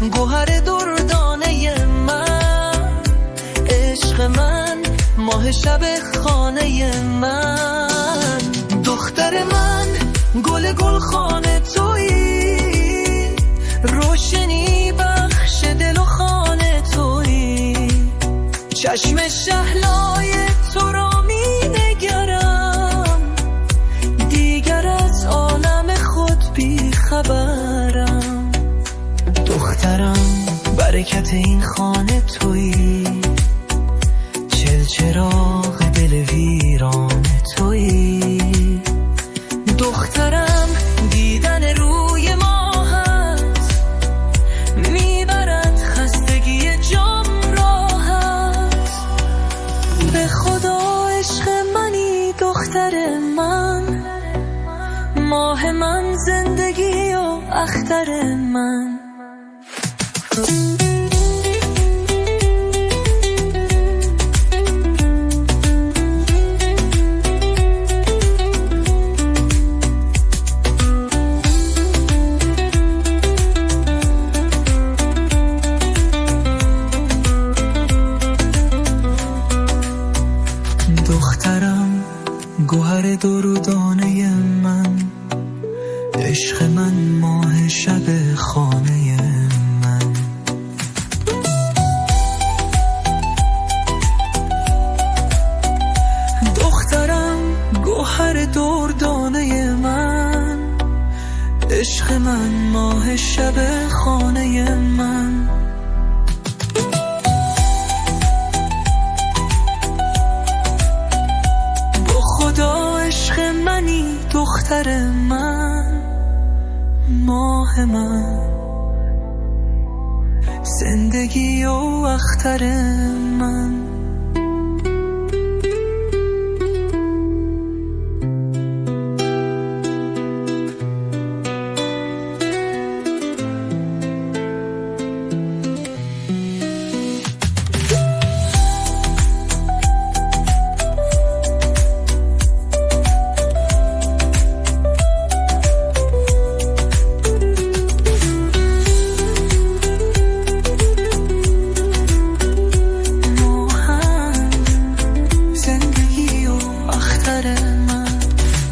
گوهر دردانه من، عشق من، ماه شب خانه من. دختر من گل گلخانه تویی، روشنی بخش دل و خانه تویی. چشم شهلای تو را می نگرم، دیگر از عالم خود بی خبرم. دخترم برکت این خانه تویی، چلچراغ دل ویران تویی. دخترم دیدن روی ماهت، میبرد خستگی جام راحت. به خدا عشق منی دختر من، ماه من، زندگی و اختر من. دخترم گوهر دردانه من، عشق من، ماه شب خانه من. دخترم گوهر دردانه من، عشق من، ماه شب خانه من. عشق منی دختر من، ماه من، زندگی و اختر من.